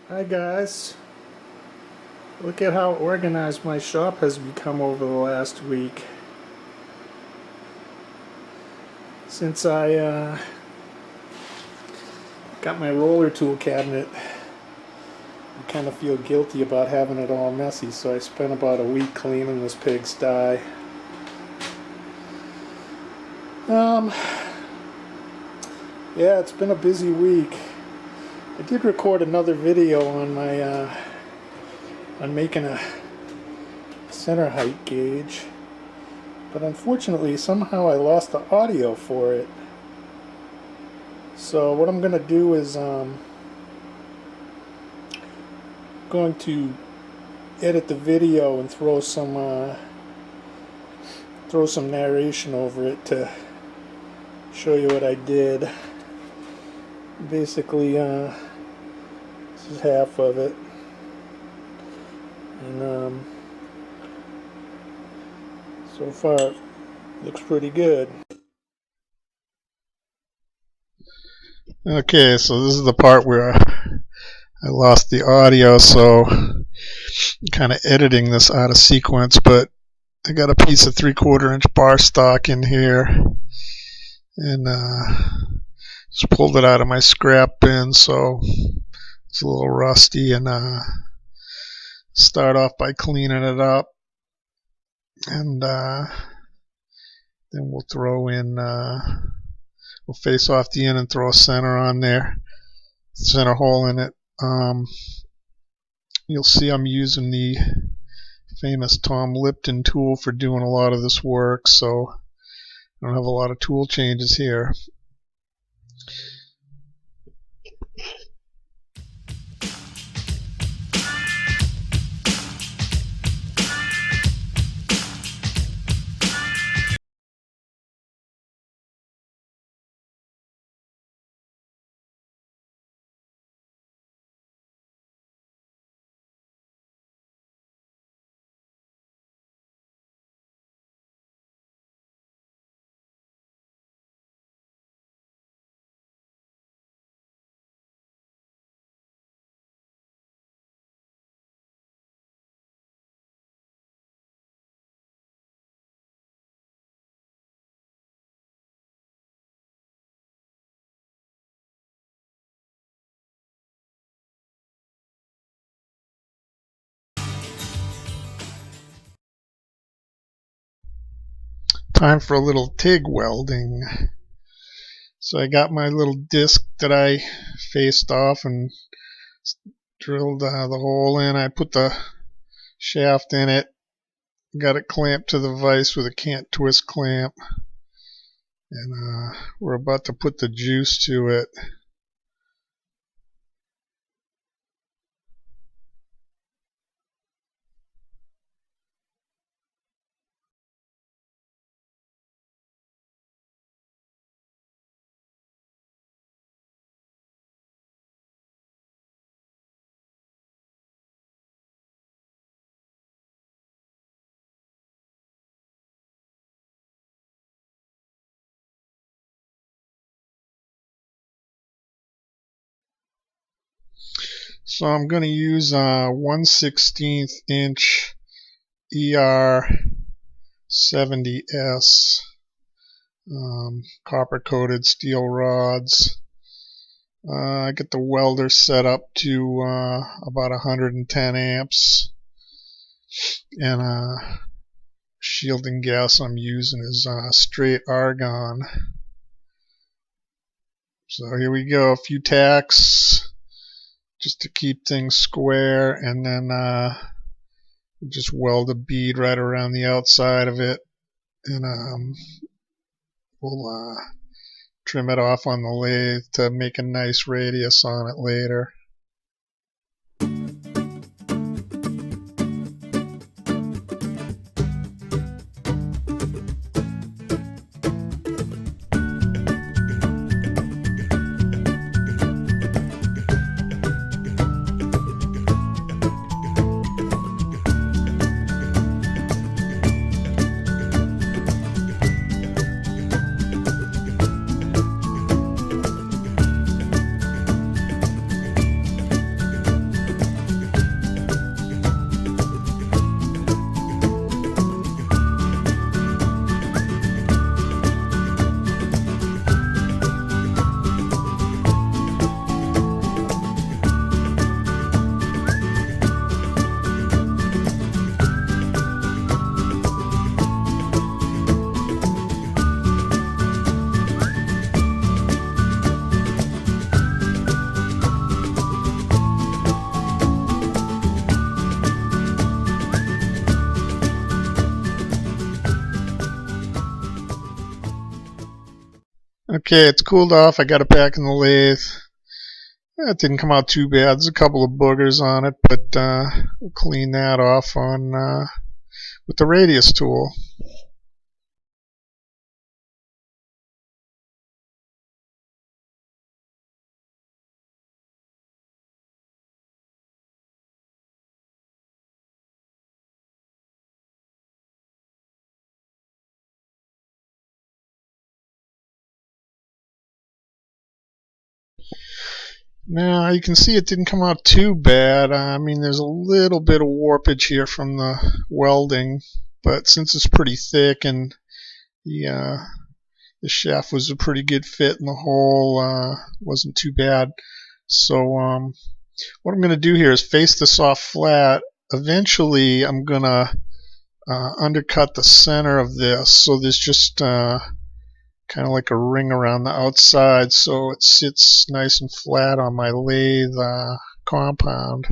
Hi guys, look at how organized my shop has become over the last week. Since I got my roller tool cabinet, I kind of feel guilty about having it all messy, so I spent about a week cleaning this pigsty. Yeah, it's been a busy week. I did record another video on my on making a center height gauge, but unfortunately somehow I lost the audio for it. So what I'm gonna do is going to edit the video and throw some narration over it to show you what I did. Basically, this is half of it, and so far it looks pretty good. Okay, so this is the part where I lost the audio, so I'm kind of editing this out of sequence, but I got a piece of 3/4 inch bar stock in here, and just pulled it out of my scrap bin, so it's a little rusty, and start off by cleaning it up, and then we'll throw in, we'll face off the end and throw a center on there, center hole in it. You'll see I'm using the famous Tom Lipton tool for doing a lot of this work, so I don't have a lot of tool changes here. Time for a little TIG welding. So I got my little disc that I faced off and drilled the hole in. I put the shaft in it, got it clamped to the vise with a can't twist clamp, and we're about to put the juice to it. So I'm going to use a 1/16 inch ER 70S copper coated steel rods. I get the welder set up to about 110 amps, and shielding gas I'm using is straight argon. So here we go, a few tacks just to keep things square, and then just weld a bead right around the outside of it, and we'll trim it off on the lathe to make a nice radius on it later. Okay, it's cooled off. I got it back in the lathe. It didn't come out too bad. There's a couple of boogers on it, but we'll clean that off on with the radius tool. Now you can see it didn't come out too bad. I mean, there's a little bit of warpage here from the welding, but since it's pretty thick and the shaft was a pretty good fit and the hole wasn't too bad. So what I'm going to do here is face this off flat. Eventually I'm going to undercut the center of this, so there's just kind of like a ring around the outside, so it sits nice and flat on my lathe compound.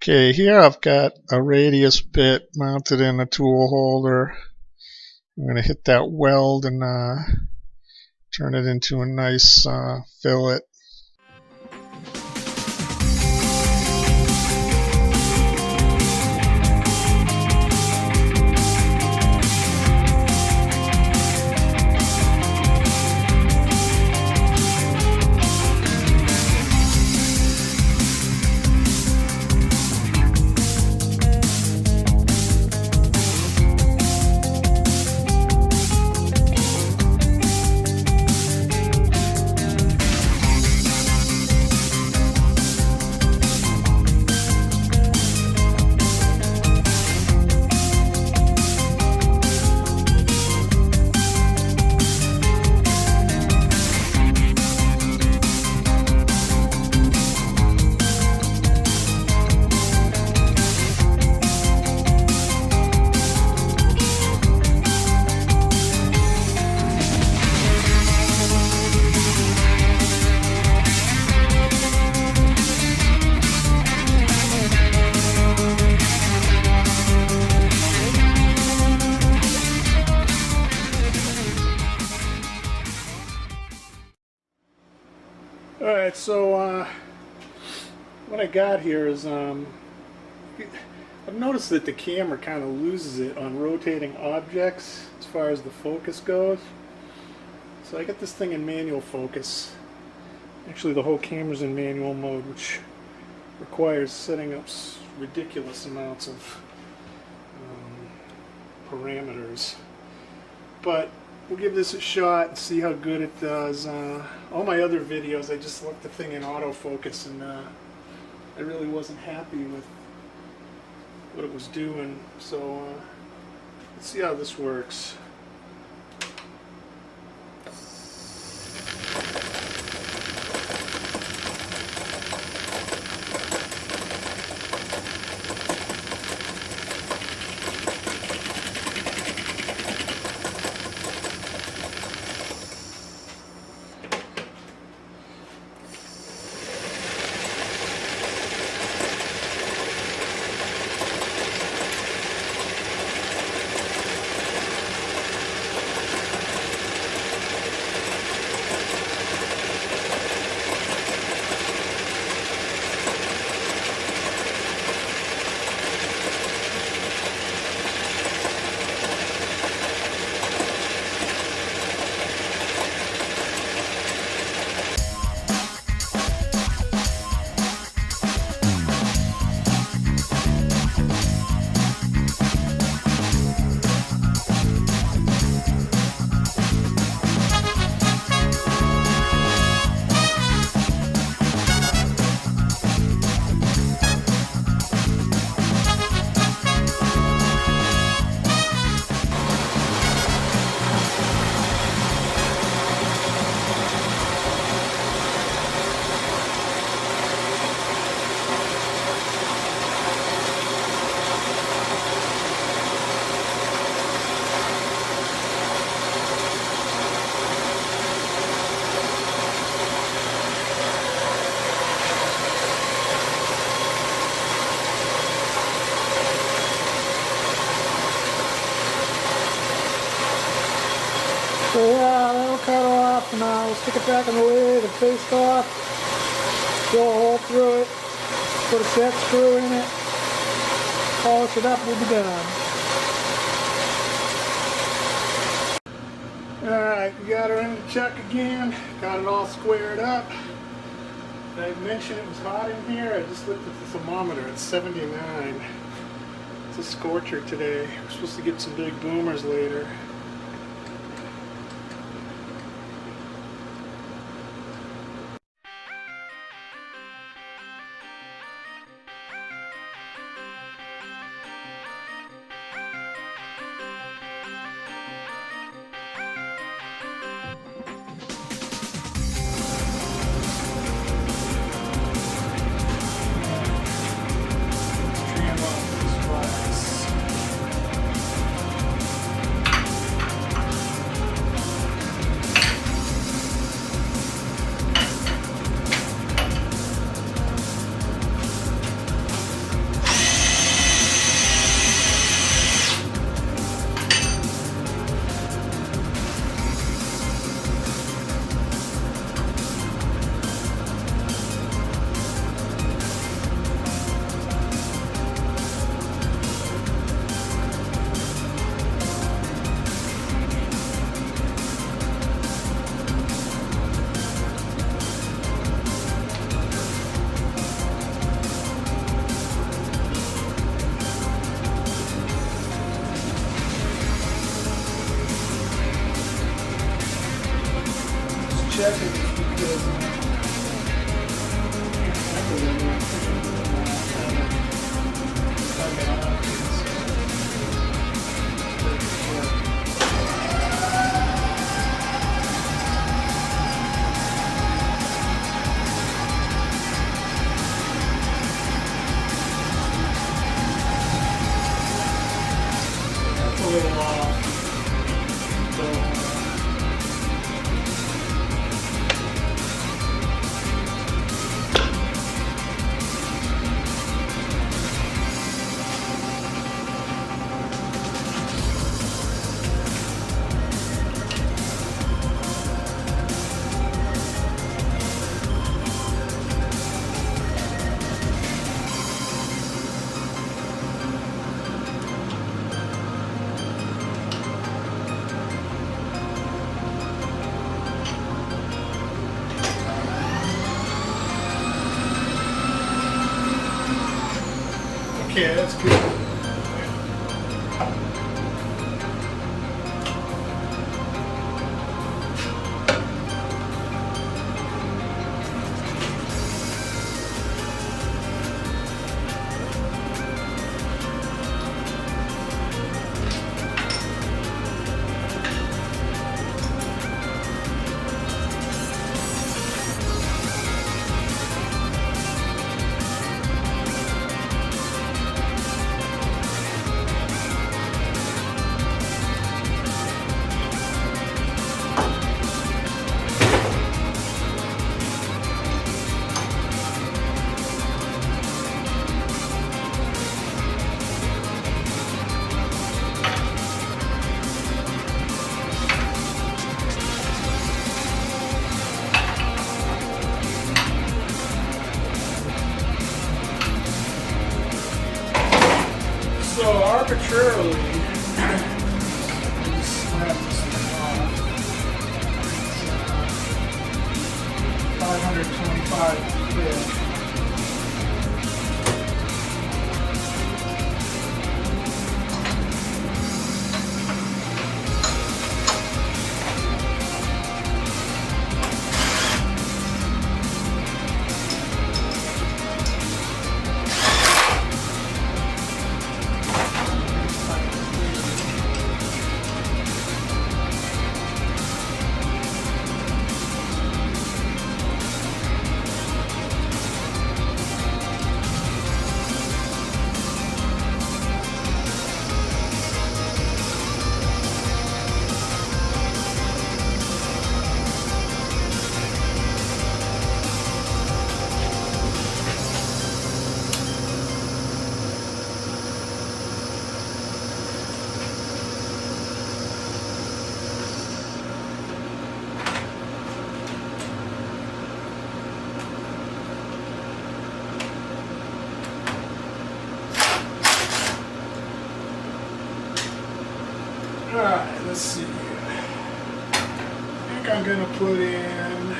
Okay, here I've got a radius bit mounted in a tool holder. I'm going to hit that weld and turn it into a nice fillet. Alright, so what I got here is I've noticed that the camera kind of loses it on rotating objects as far as the focus goes. So I got this thing in manual focus. Actually, the whole camera's in manual mode, which requires setting up ridiculous amounts of parameters. But we'll give this a shot and see how good it does. All my other videos, I just left the thing in autofocus, and I really wasn't happy with what it was doing. So let's see how this works. off, and we'll stick it back on the lathe and paste off, drill a hole through it, put a set screw in it, polish it up, we'll be done. Alright, we got her in the chuck again, got it all squared up. Did I mention it was hot in here? I just looked at the thermometer, it's 79. It's a scorcher today. We're supposed to get some big boomers later. Checking because that's a little off. Okay, that's good. So arbitrarily, slap this thing off. It's 525 quid. Alright, let's see here. I think I'm going to put in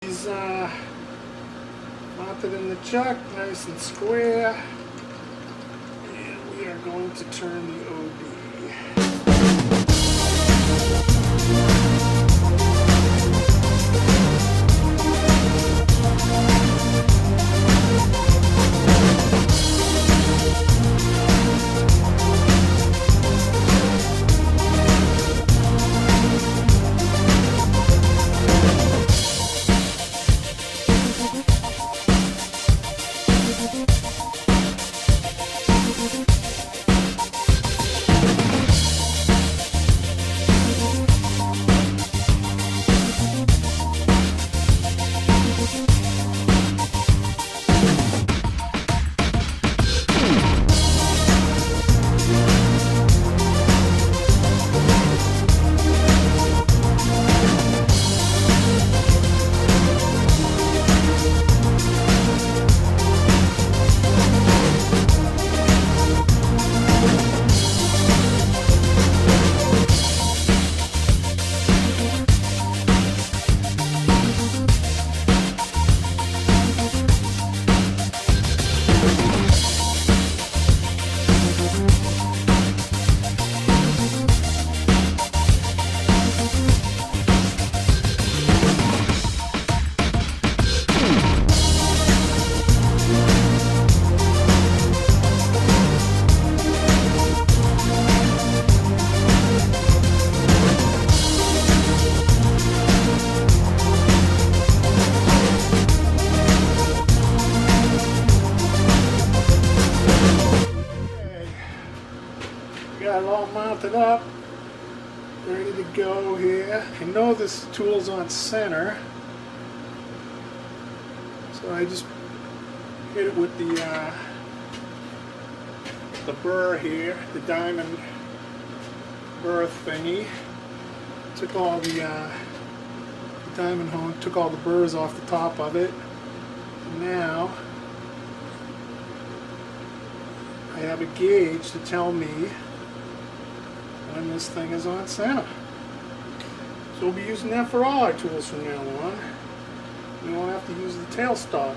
these mounted in the chuck, nice and square. And we are going to turn the OD. Got it all mounted up, ready to go here. I know this tool's on center, so I just hit it with the burr here, the diamond burr thingy. Took all the diamond hone, took all the burrs off the top of it. And now I have a gauge to tell me when this thing is on center. So we'll be using that for all our tools from now on. We won't have to use the tailstock.